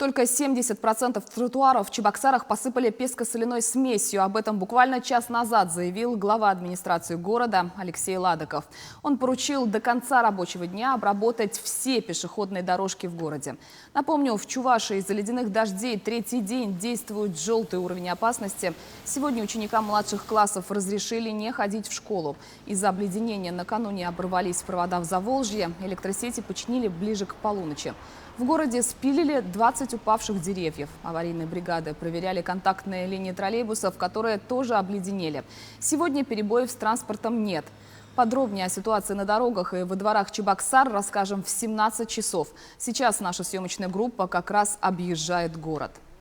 Только 70% тротуаров в Чебоксарах посыпали песко-соляной смесью. Об этом буквально час назад заявил глава администрации города Алексей Ладоков. Он поручил до конца рабочего дня обработать все пешеходные дорожки в городе. Напомню, в Чувашии из-за ледяных дождей третий день действует желтый уровень опасности. Сегодня ученикам младших классов разрешили не ходить в школу. Из-за обледенения накануне оборвались провода в Заволжье. Электросети починили ближе к полуночи. В городе спилили 20 упавших деревьев. Аварийные бригады проверяли контактные линии троллейбусов, которые тоже обледенели. Сегодня перебоев с транспортом нет. Подробнее о ситуации на дорогах и во дворах Чебоксар расскажем в 17 часов. Сейчас наша съемочная группа как раз объезжает город.